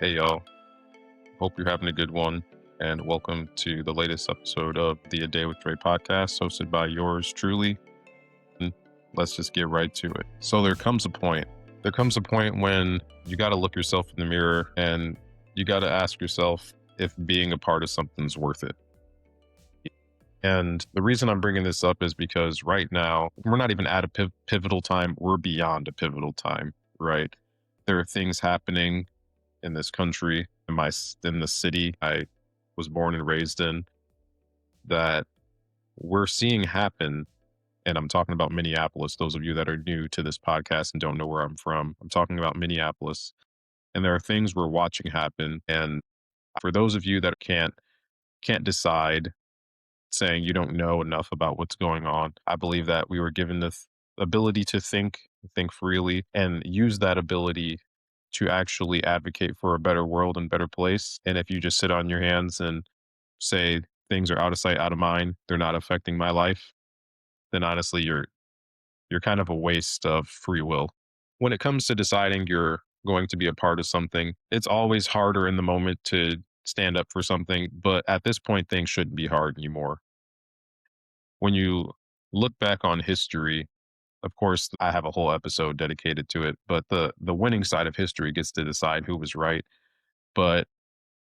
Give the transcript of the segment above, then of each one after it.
Hey y'all, hope you're having a good one, and welcome to the latest episode of the A Day with Dre podcast, hosted by yours truly. And let's just get right to it. So there comes a point when you got to look yourself in the mirror and you got to ask yourself if being a part of something's worth it. And the reason I'm bringing this up is because right now we're not even at a pivotal time; we're beyond a pivotal time, right? There are things happening in this country, in the city I was born and raised in, that we're seeing happen. And I'm talking about Minneapolis. Those of you that are new to this podcast and don't know where I'm from, I'm talking about Minneapolis. And there are things we're watching happen. And for those of you that can't decide, saying you don't know enough about what's going on, I believe that we were given the ability to think freely, and use that ability to actually advocate for a better world and better place. And if you just sit on your hands and say things are out of sight, out of mind, they're not affecting my life, then honestly you're kind of a waste of free will. When it comes to deciding you're going to be a part of something, it's always harder in the moment to stand up for something, but at this point things shouldn't be hard anymore. When you look back on history, of course, I have a whole episode dedicated to it, but the winning side of history gets to decide who was right. But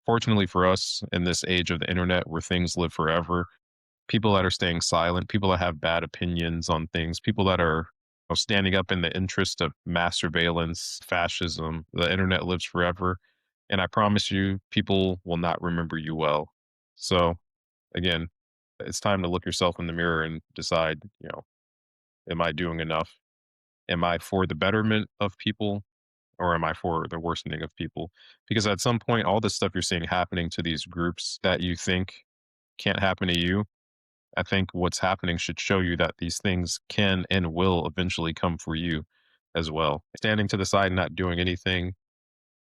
fortunately for us, in this age of the internet where things live forever, people that are staying silent, people that have bad opinions on things, people that are standing up in the interest of mass surveillance, fascism, the internet lives forever. And I promise you, people will not remember you well. So again, it's time to look yourself in the mirror and decide, am I doing enough? Am I for the betterment of people, or am I for the worsening of people? Because at some point, all this stuff you're seeing happening to these groups that you think can't happen to you, I think what's happening should show you that these things can and will eventually come for you as well. Standing to the side and not doing anything,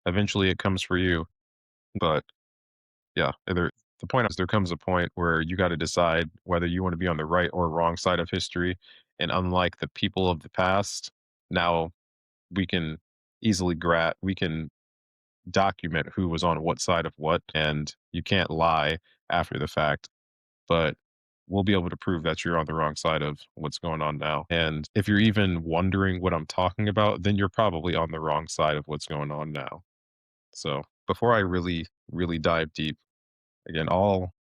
eventually it comes for you. But yeah, the point is there comes a point where you got to decide whether you want to be on the right or wrong side of history. And unlike the people of the past, now we can we can document who was on what side of what, and you can't lie after the fact, but we'll be able to prove that you're on the wrong side of what's going on now. And if you're even wondering what I'm talking about, then you're probably on the wrong side of what's going on now. So before I really dive deep, again, all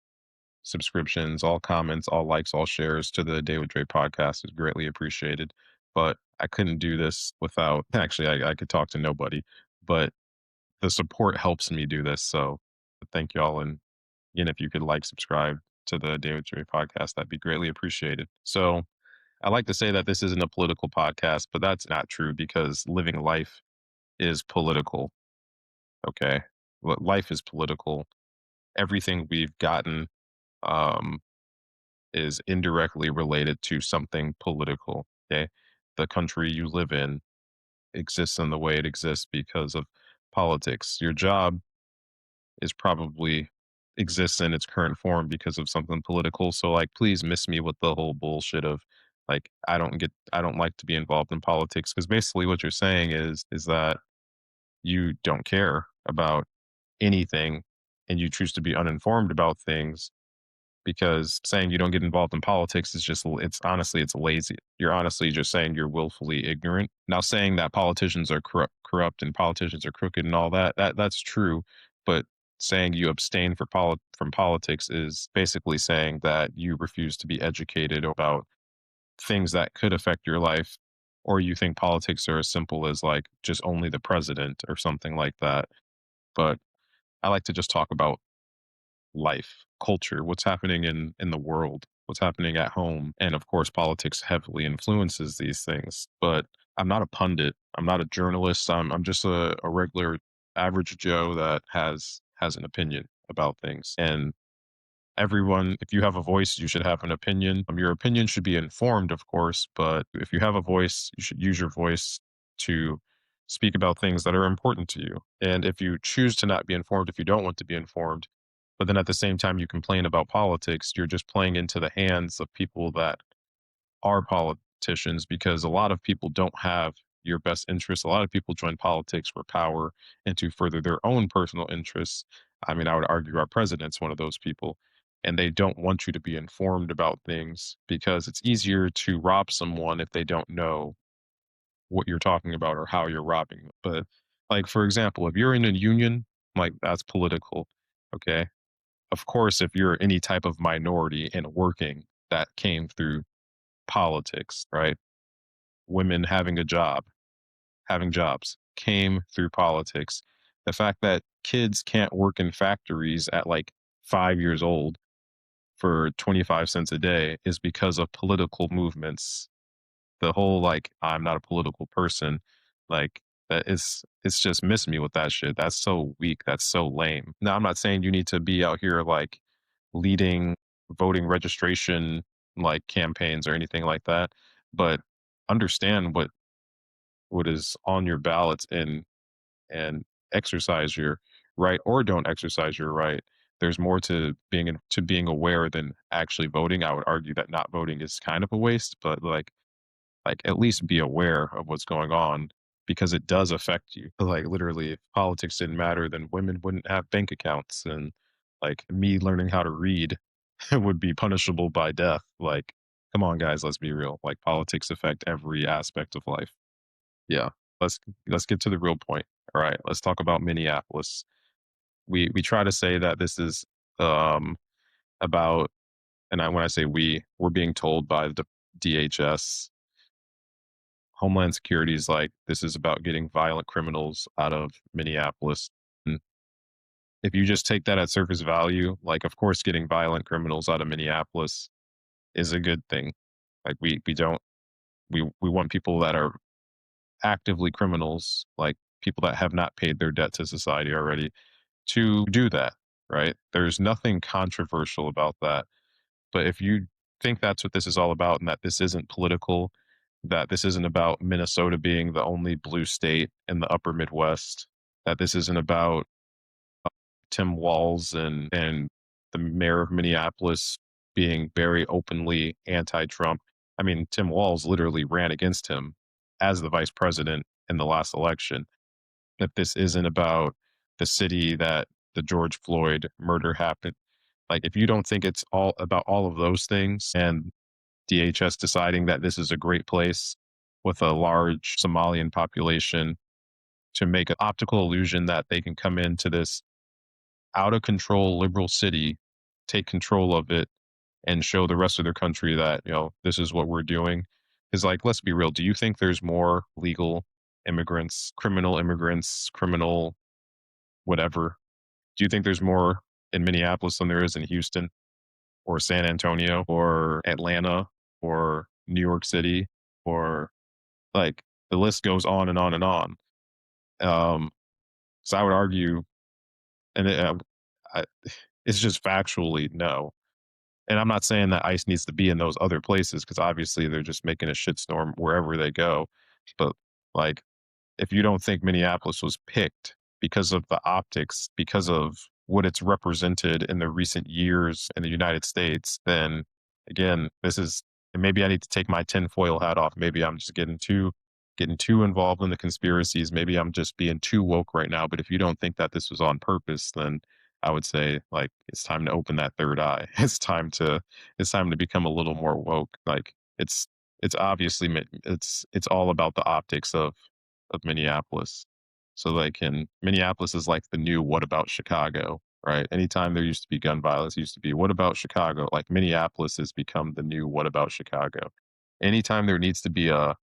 subscriptions, all comments, all likes, all shares to the David Dre podcast is greatly appreciated. But I couldn't do this without, actually, I could talk to nobody, but the support helps me do this. So thank y'all. And again, if you could like, subscribe to the David Dre podcast, that'd be greatly appreciated. So I like to say that this isn't a political podcast, but that's not true because living life is political. Okay. Life is political. Everything we've gotten um, is indirectly related to something political. Okay. The country you live in exists in the way it exists because of politics. Your job is probably exists in its current form because of something political. So like please miss me with the whole bullshit of like I don't like to be involved in politics, because basically what you're saying is that you don't care about anything and you choose to be uninformed about things, because saying you don't get involved in politics is just, it's honestly, it's lazy. You're honestly just saying you're willfully ignorant. Now, saying that politicians are corrupt and politicians are crooked and all that's true, but saying you abstain from politics is basically saying that you refuse to be educated about things that could affect your life, or you think politics are as simple as like just only the president or something like that. But I like to just talk about life, culture, what's happening in the world, what's happening at home. And of course, politics heavily influences these things. But I'm not a pundit. I'm not a journalist. I'm just a regular average Joe that has an opinion about things. And everyone, if you have a voice, you should have an opinion. Your opinion should be informed, of course, but if you have a voice, you should use your voice to speak about things that are important to you. And if you choose to not be informed, if you don't want to be informed, but then at the same time you complain about politics, you're just playing into the hands of people that are politicians, because a lot of people don't have your best interests. A lot of people join politics for power and to further their own personal interests. I mean, I would argue our president's one of those people. And they don't want you to be informed about things because it's easier to rob someone if they don't know what you're talking about or how you're robbing them. But, like, for example, if you're in a union, like, that's political. Okay. Of course, if you're any type of minority and working, that came through politics, right? Women having jobs came through politics. The fact that kids can't work in factories at like 5 years old for 25 cents a day is because of political movements. The whole like, I'm not a political person, like that is, it's just miss me with that shit. That's so weak. That's so lame. Now, I'm not saying you need to be out here like leading voting registration like campaigns or anything like that, but understand what is on your ballots and exercise your right or don't exercise your right. There's more to being aware than actually voting. I would argue that not voting is kind of a waste, but like at least be aware of what's going on because it does affect you. Like literally, if politics didn't matter, then women wouldn't have bank accounts, and like me learning how to read would be punishable by death. Like, come on, guys, let's be real. Like politics affect every aspect of life. Yeah, let's let's get to the real point. All right, let's talk about Minneapolis. We try to say that this is um about, and when I say we're being told by the DHS, Homeland Security is like this is about getting violent criminals out of Minneapolis. And if you just take that at surface value, like of course getting violent criminals out of Minneapolis is a good thing. Like we don't we want people that are actively criminals, like people that have not paid their debt to society already, to do that, right? There's nothing controversial about that. But if you think that's what this is all about and that this isn't political, that this isn't about Minnesota being the only blue state in the upper Midwest, that this isn't about Tim Walz and the mayor of Minneapolis being very openly anti-Trump. I mean, Tim Walz literally ran against him as the vice president in the last election. If this isn't about the city that the George Floyd murder happened, like if you don't think it's all about all of those things and DHS deciding that this is a great place with a large Somalian population to make an optical illusion that they can come into this out of control liberal city, take control of it, and show the rest of their country that, this is what we're doing. Is like, let's be real. Do you think there's more legal immigrants, criminal whatever? Do you think there's more in Minneapolis than there is in Houston or San Antonio or Atlanta or New York City or like the list goes on and on and on. Um, so I would argue, and I, it's just factually no. And I'm not saying that ICE needs to be in those other places because obviously they're just making a shitstorm wherever they go. But like, if you don't think Minneapolis was picked because of the optics, because of what it's represented in the recent years in the United States, then again, this is, and maybe I need to take my tinfoil hat off. Maybe I'm just getting too involved in the conspiracies. Maybe I'm just being too woke right now. But if you don't think that this was on purpose, then I would say like it's time to open that third eye. It's time to become a little more woke. Like it's obviously it's all about the optics of Minneapolis. So like in Minneapolis is like the new what about Chicago, right? Anytime there used to be gun violence, it used to be what about Chicago? Like Minneapolis has become the new what about Chicago. Anytime there needs to be a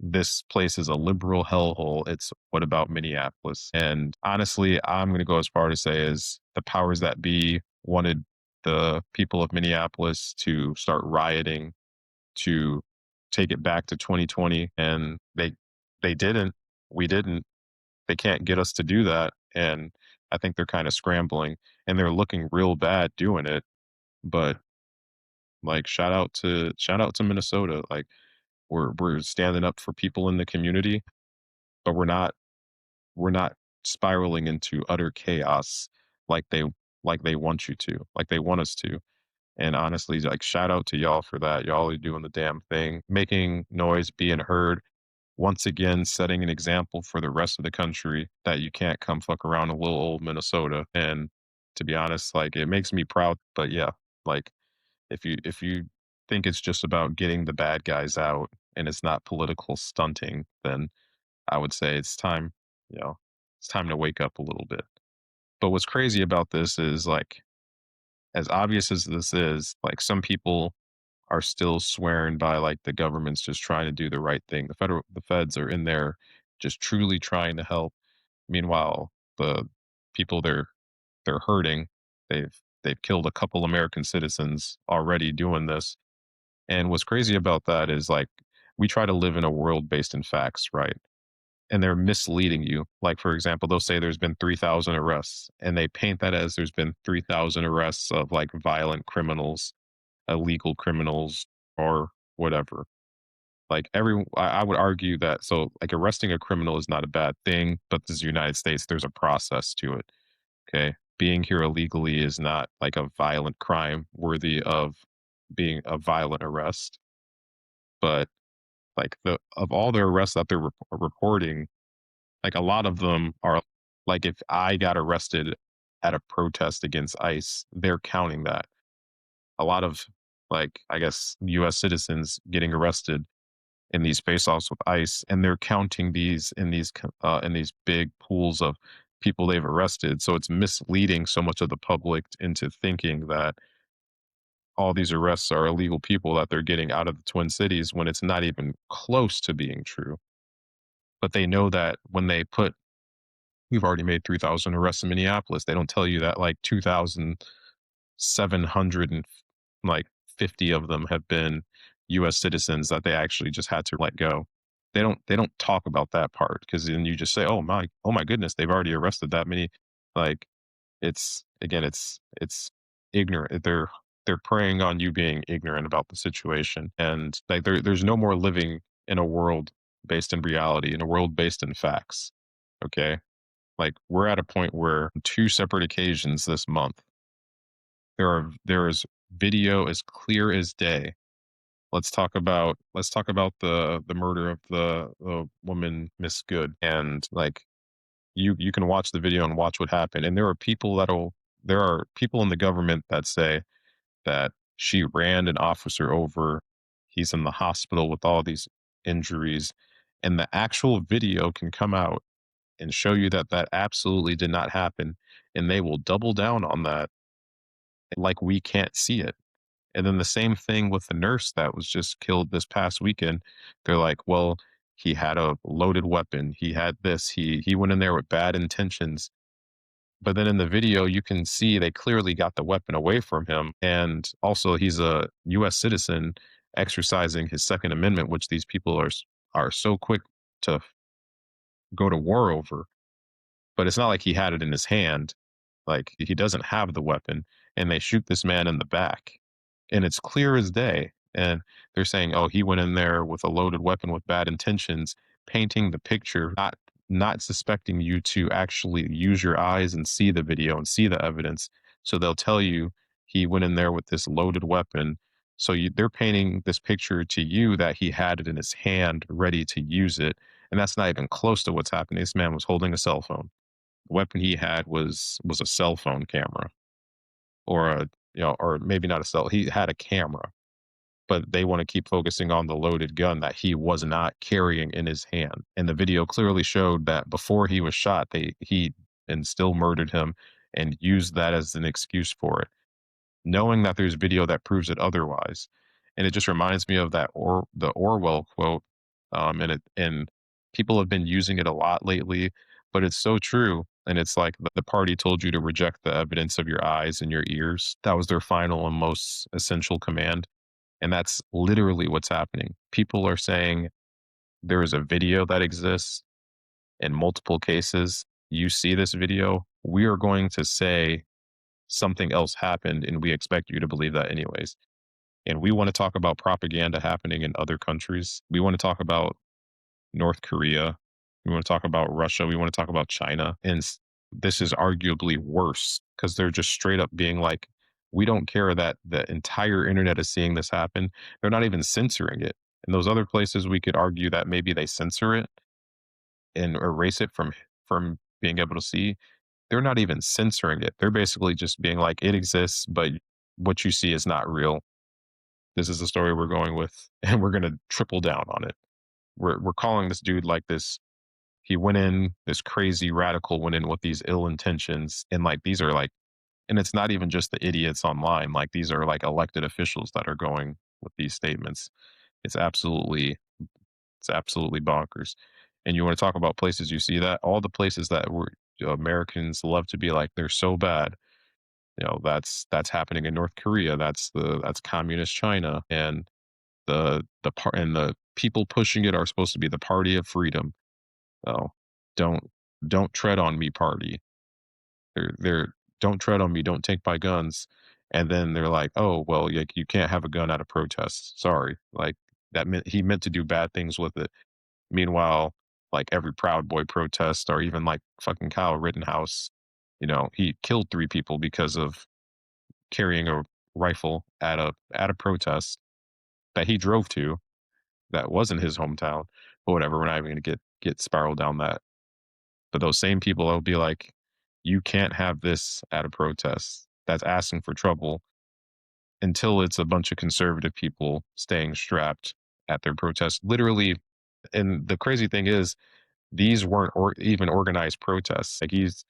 this place is a liberal hellhole, it's what about Minneapolis? And honestly, I'm going to go as far to say is the powers that be wanted the people of Minneapolis to start rioting, to take it back to 2020, and they didn't. We didn't. They can't get us to do that, and I think they're kind of scrambling, and they're looking real bad doing it. But like, shout out to Minnesota. Like, we're standing up for people in the community, but we're not spiraling into utter chaos like they want you to, like they want us to. And honestly, like shout out to y'all for that. Y'all are doing the damn thing, making noise, being heard. once again setting an example for the rest of the country that you can't come fuck around in little old Minnesota. And to be honest, like it makes me proud. But yeah, like if you think it's just about getting the bad guys out and it's not political stunting, then I would say it's time, you know, it's time to wake up a little bit. But what's crazy about this is like as obvious as this is, like some people are still swearing by like the government's just trying to do the right thing. The feds are in there just truly trying to help. Meanwhile, the people they're hurting. They've killed a couple American citizens already doing this. And what's crazy about that is like we try to live in a world based in facts, right? And they're misleading you. Like for example, they'll say there's been 3,000 arrests and they paint that as there's been 3,000 arrests of like violent criminals, illegal criminals or whatever. Like I would argue that so like arresting a criminal is not a bad thing, but this is the United States. There's a process to it. Okay, being here illegally is not like a violent crime worthy of being a violent arrest. But like the of all the arrests that they're reporting, like a lot of them are like if I got arrested at a protest against ICE, they're counting that. A lot of like I guess U.S. citizens getting arrested in these face-offs with ICE, and they're counting these in these big pools of people they've arrested. So it's misleading so much of the public into thinking that all these arrests are illegal people that they're getting out of the Twin Cities when it's not even close to being true. But they know that when they put we've already made 3,000 arrests in Minneapolis. They don't tell you that like 2,700 and like 50 of them have been US citizens that they actually just had to let go. They don't talk about that part because then you just say, oh my goodness, they've already arrested that many. Like it's again, it's ignorant. They're preying on you being ignorant about the situation. And like there's no more living in a world based in reality, in a world based in facts. Okay. Like we're at a point where on two separate occasions this month, there is video as clear as day. Let's talk about the murder of the woman Miss Good. And like you can watch the video and watch what happened. And there are people in the government that say that she ran an officer over. He's in the hospital with all these injuries. And the actual video can come out and show you that that absolutely did not happen. And they will double down on that like we can't see it. And then the same thing with the nurse that was just killed this past weekend. They're like, well, he had a loaded weapon. He had this. He went in there with bad intentions. But then in the video, you can see they clearly got the weapon away from him. And also, he's a U.S. citizen exercising his Second Amendment, which these people are so quick to go to war over. But it's not like he had it in his hand. Like he doesn't have the weapon, and they shoot this man in the back, and it's clear as day. And they're saying, "Oh, he went in there with a loaded weapon with bad intentions," painting the picture, not suspecting you to actually use your eyes and see the video and see the evidence. So they'll tell you he went in there with this loaded weapon. So they're painting this picture to you that he had it in his hand, ready to use it, and that's not even close to what's happening. This man was holding a cell phone. The weapon he had was a cell phone camera or a or maybe not a cell. He had a camera, but they want to keep focusing on the loaded gun that he was not carrying in his hand. And the video clearly showed that before he was shot, he and still murdered him and used that as an excuse for it, knowing that there's video that proves it otherwise. And it just reminds me of the Orwell quote. And people have been using it a lot lately, but it's so true. And it's like the party told you to reject the evidence of your eyes and your ears. That was their final and most essential command. And that's literally what's happening. People are saying there is a video that exists in multiple cases. You see this video, we are going to say something else happened, and we expect you to believe that anyways. And we want to talk about propaganda happening in other countries. We want to talk about North Korea. We want to talk about Russia. We want to talk about China. And this is arguably worse because they're just straight up being like, we don't care that the entire internet is seeing this happen. They're not even censoring it. In those other places, we could argue that maybe they censor it and erase it from being able to see. They're not even censoring it. They're basically just being like, it exists, but what you see is not real. This is the story we're going with, and we're going to triple down on it. We're calling this dude like this. He went in, this crazy radical went in with these ill intentions, and like these are like, and it's not even just the idiots online. Like these are like elected officials that are going with these statements. It's absolutely it's absolutely bonkers. And you want to talk about places you see that? All the places that were Americans love to be like, they're so bad. That's happening in North Korea. That's communist China, and the part and the people pushing it are supposed to be the party of freedom. So don't don't tread on me, party. They're don't tread on me. Don't take my guns. And then they're like, oh well, you can't have a gun at a protest. Sorry, like that meant he meant to do bad things with it. Meanwhile, like every Proud Boy protest, or even like fucking Kyle Rittenhouse, he killed 3 people because of carrying a rifle at a protest that he drove to. That wasn't his hometown, but whatever. We're not even going to get spiraled down that. But those same people will be like, you can't have this at a protest. That's asking for trouble until it's a bunch of conservative people staying strapped at their protest. Literally, and the crazy thing is, these weren't even organized protests. Like he's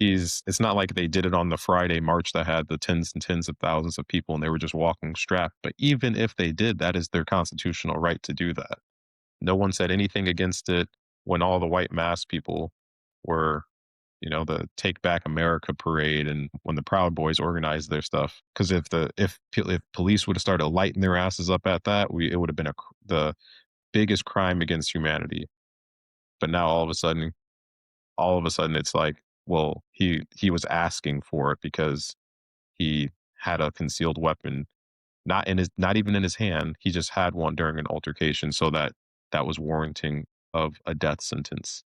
it's not like they did it on the Friday march that had the tens and tens of thousands of people and they were just walking strapped. But even if they did, that is their constitutional right to do that. No one said anything against it when all the white mass people were, the Take Back America parade, and when the Proud Boys organized their stuff. Because if police would have started lighting their asses up at that, it would have been the biggest crime against humanity. But now all of a sudden it's like, well, he was asking for it because he had a concealed weapon, not even in his hand. He just had one during an altercation, so that was warranting of a death sentence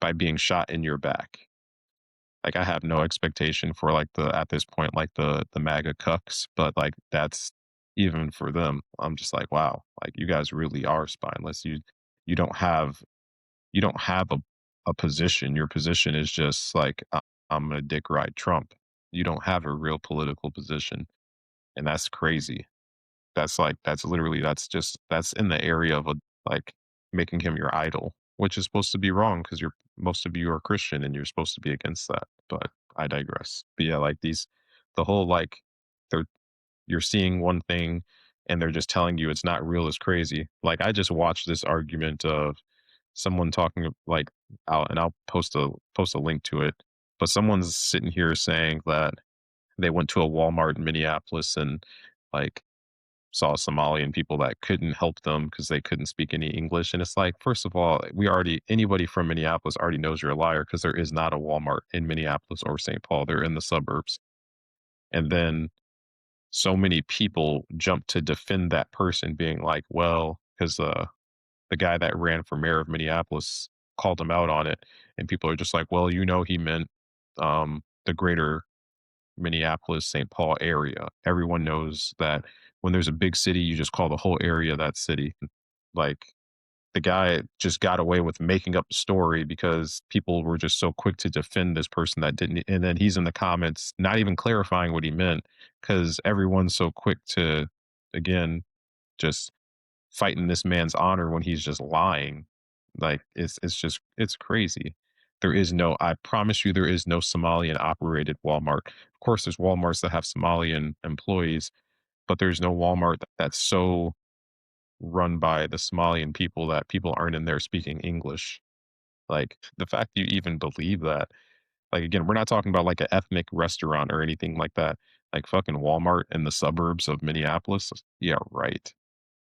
by being shot in your back. Like I have no expectation for like the at this point like the MAGA cucks, but like that's even for them. I'm just like, wow, like you guys really are spineless. You don't have you don't have a position. Your position is just like, I'm gonna dick ride Trump. You don't have a real political position, and that's crazy. That's literally that's in the area of like making him your idol, which is supposed to be wrong because you're most of you are Christian and you're supposed to be against that. But I digress. But yeah, like the whole like they're you're seeing one thing and they're just telling you it's not real is crazy. Like I just watched this argument of someone talking like I'll post a link to it. But someone's sitting here saying that they went to a Walmart in Minneapolis and like saw Somalian people that couldn't help them because they couldn't speak any English. And it's like, first of all, anybody from Minneapolis already knows you're a liar because there is not a Walmart in Minneapolis or St. Paul. They're in the suburbs. And then so many people jump to defend that person, being like, well, because the guy that ran for mayor of Minneapolis called him out on it. And people are just like, well, he meant the greater Minneapolis, St. Paul area. Everyone knows that when there's a big city, you just call the whole area that city. Like the guy just got away with making up the story because people were just so quick to defend this person that didn't. And then he's in the comments, not even clarifying what he meant because everyone's so quick to, again, just fighting this man's honor when he's just lying. Like it's crazy. I promise you, there is no Somalian operated Walmart. Of course, there's Walmarts that have Somalian employees, but there's no Walmart that's so run by the Somalian people that people aren't in there speaking English. Like the fact you even believe that. Like again, we're not talking about like an ethnic restaurant or anything like that. Like fucking Walmart in the suburbs of Minneapolis. Yeah, right.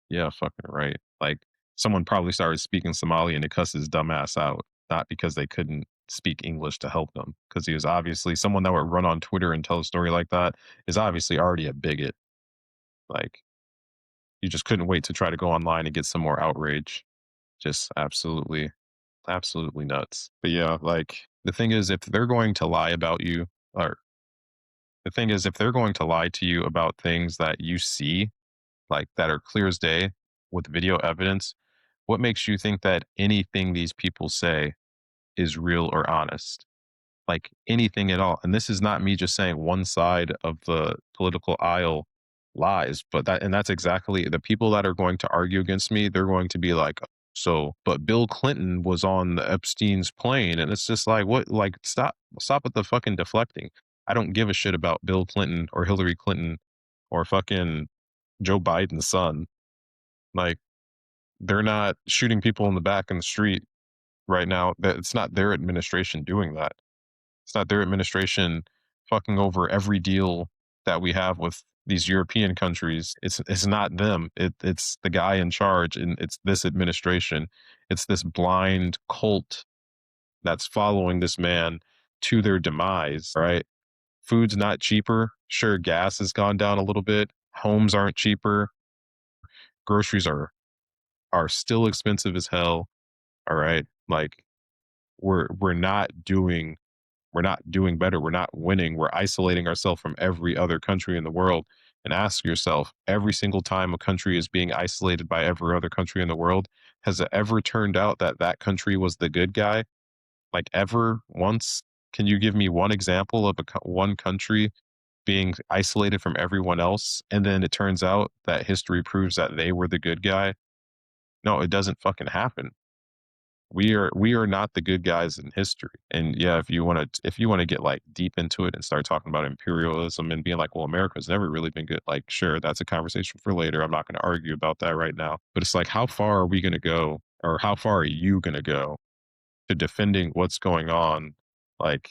Yeah, fucking right. Like someone probably started speaking Somali and to cuss his dumb ass out, not because they couldn't speak English to help them, because he was obviously someone that would run on Twitter and tell a story like that is obviously already a bigot. Like you just couldn't wait to try to go online and get some more outrage. Just absolutely, absolutely nuts. But yeah, like the thing is, if they're going to lie about you, or the thing is, if they're going to lie to you about things that you see, like that are clear as day, with video evidence, what makes you think that anything these people say is real or honest? Like anything at all. And this is not me just saying one side of the political aisle lies, but that's exactly the people that are going to argue against me. They're going to be like, so, but Bill Clinton was on the Epstein's plane. And it's just like, what, like, stop with the fucking deflecting. I don't give a shit about Bill Clinton or Hillary Clinton or fucking Joe Biden's son. Like, they're not shooting people in the back in the street right now. That it's not their administration doing that. It's not their administration fucking over every deal that we have with these European countries. It's not them. It's the guy in charge, and it's this administration. It's this blind cult that's following this man to their demise. Right? Food's not cheaper. Sure, gas has gone down a little bit. Homes aren't cheaper. Groceries are still expensive as hell. All right, like we're not doing we're not doing better. We're not winning. We're isolating ourselves from every other country in the world. And ask yourself, every single time a country is being isolated by every other country in the world, has it ever turned out that that country was the good guy? Like ever once? Can you give me one example of one country being isolated from everyone else? And then it turns out that history proves that they were the good guy? No, it doesn't fucking happen. We are not the good guys in history. And yeah, if you want to get like deep into it and start talking about imperialism and being like, well, America's never really been good, like sure, that's a conversation for later. I'm not going to argue about that right now. But it's like, how far are we going to go, or how far are you going to go to defending what's going on? Like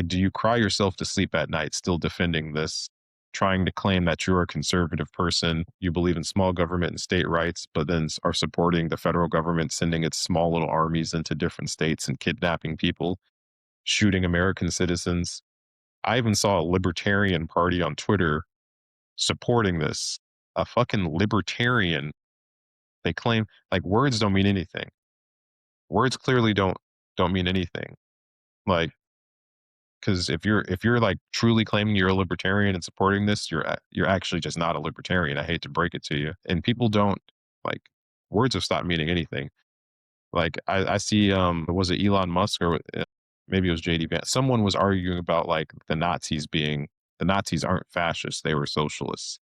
do you cry yourself to sleep at night still defending this, trying to claim that you're a conservative person, you believe in small government and state rights, but then are supporting the federal government sending its small little armies into different states and kidnapping people, shooting American citizens? I even saw a libertarian party on Twitter supporting this. A fucking libertarian. They claim like words don't mean anything. Words clearly don't mean anything. Like, because if you're like truly claiming you're a libertarian and supporting this, you're actually just not a libertarian. I hate to break it to you. And people don't like words have stopped meaning anything. Like I see was it Elon Musk or maybe it was JD Vance. Someone was arguing about like the Nazis aren't fascists, they were socialists.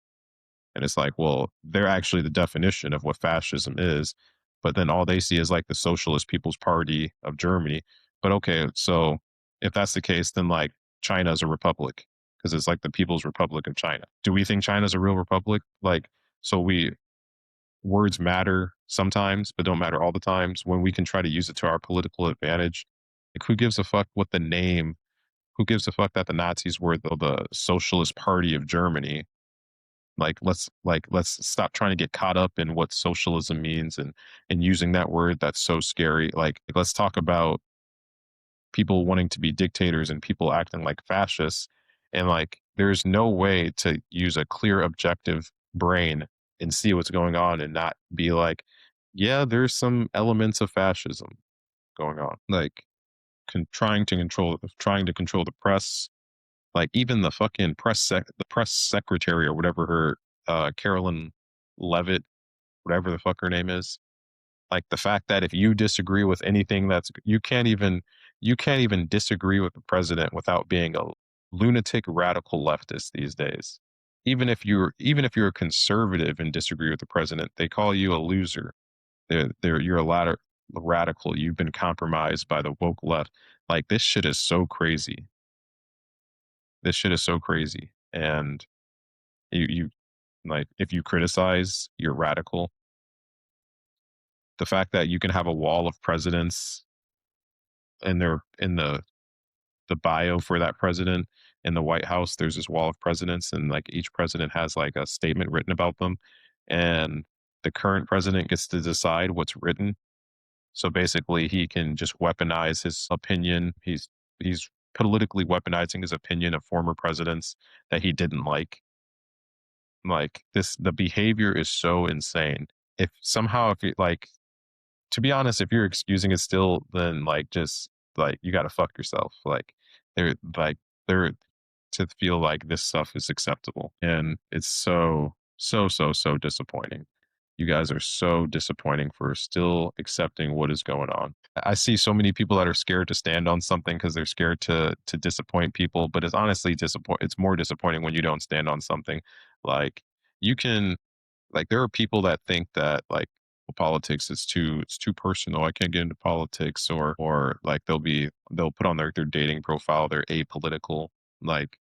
And it's like, well, they're actually the definition of what fascism is. But then all they see is like the Socialist People's Party of Germany. But okay, so if that's the case, then like China is a republic because it's like the People's Republic of China. Do we think China's a real republic? Like, so words matter sometimes, but don't matter all the times when we can try to use it to our political advantage. Like, who gives a fuck what the name? Who gives a fuck that the Nazis were the Socialist Party of Germany? Let's stop trying to get caught up in what socialism means and using that word that's so scary. Like let's talk about people wanting to be dictators and people acting like fascists. And like there's no way to use a clear objective brain and see what's going on and not be like, yeah, there's some elements of fascism going on. Like trying to control the press, like even the fucking the press secretary or whatever her Carolyn Levitt, whatever the fuck her name is. Like the fact that if you disagree with anything that's you can't even disagree with the president without being a lunatic radical leftist these days. Even if you're a conservative and disagree with the president, they call you a loser. You're a ladder radical. You've been compromised by the woke left. Like this shit is so crazy. This shit is so crazy. And you like if you criticize, you're radical. The fact that you can have a wall of presidents in the bio for that president in the White House, there's this wall of presidents, and like each president has like a statement written about them, and the current president gets to decide what's written. So basically, he can just weaponize his opinion. He's politically weaponizing his opinion of former presidents that he didn't like. Like this, the behavior is so insane. If somehow, if you like, to be honest, if you're excusing it still, then like just like you got to fuck yourself. They're to feel like this stuff is acceptable, and it's so disappointing. You guys are so disappointing for still accepting what is going on. I see so many people that are scared to stand on something because they're scared to disappoint people, but it's honestly it's more disappointing when you don't stand on something. Like you can like there are people that think that like well, politics is too it's too personal. I can't get into politics or like they'll put on their dating profile, they're apolitical. Like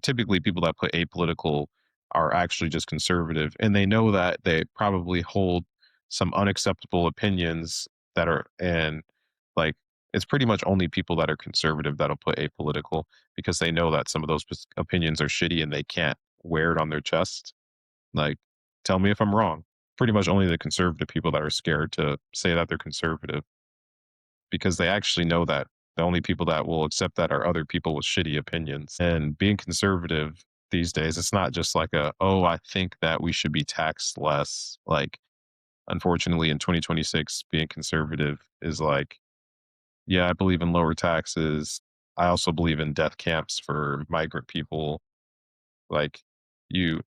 typically people that put apolitical are actually just conservative and they know that they probably hold some unacceptable opinions that are and like it's pretty much only people that are conservative that'll put apolitical because they know that some of those opinions are shitty and they can't wear it on their chest. Like tell me if I'm wrong. Pretty much only the conservative people that are scared to say that they're conservative because they actually know that the only people that will accept that are other people with shitty opinions. And being conservative these days, it's not just like oh, I think that we should be taxed less. Like, unfortunately, in 2026, being conservative is like, yeah, I believe in lower taxes. I also believe in death camps for migrant people. Like, you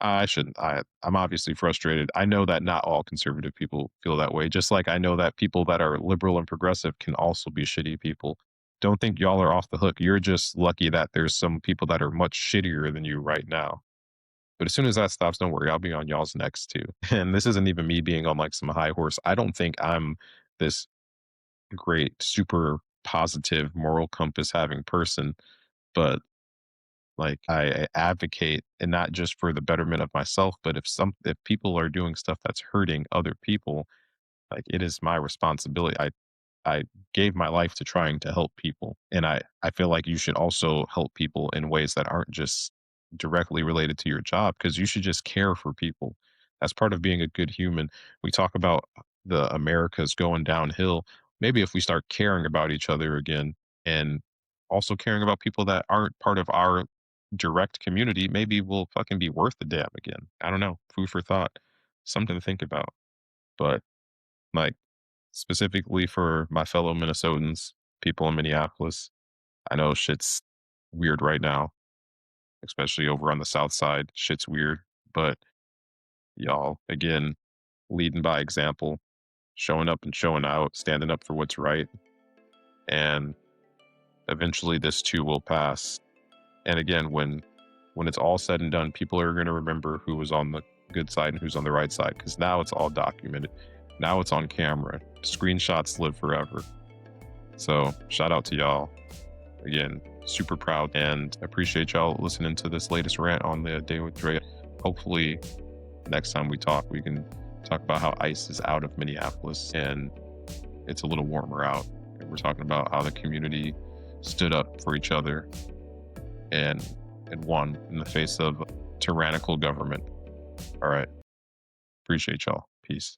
I shouldn't. I'm obviously frustrated. I know that not all conservative people feel that way. Just like I know that people that are liberal and progressive can also be shitty people. Don't think y'all are off the hook. You're just lucky that there's some people that are much shittier than you right now. But as soon as that stops, don't worry, I'll be on y'all's necks too. And this isn't even me being on like some high horse. I don't think I'm this great, super positive, moral compass having person, but like I advocate and not just for the betterment of myself, but if people are doing stuff that's hurting other people, like it is my responsibility. I gave my life to trying to help people. And I feel like you should also help people in ways that aren't just directly related to your job because you should just care for people. That's part of being a good human. We talk about the Americas going downhill. Maybe if we start caring about each other again and also caring about people that aren't part of our direct community, maybe we'll fucking be worth the damn again. I don't know. Food for thought. Something to think about. But like specifically for my fellow Minnesotans, people in Minneapolis. I know shit's weird right now, especially over on the south side. Shit's weird, but y'all, again, leading by example, showing up and showing out, standing up for what's right. And eventually this too will pass. And again, when it's all said and done, people are going to remember who was on the good side and who's on the right side because now it's all documented. Now it's on camera. Screenshots live forever. So shout out to y'all. Again, super proud and appreciate y'all listening to this latest rant on the Day with Dre. Hopefully, next time we talk, we can talk about how ICE is out of Minneapolis and it's a little warmer out. And we're talking about how the community stood up for each other and won in the face of tyrannical government. All right. Appreciate y'all. Peace.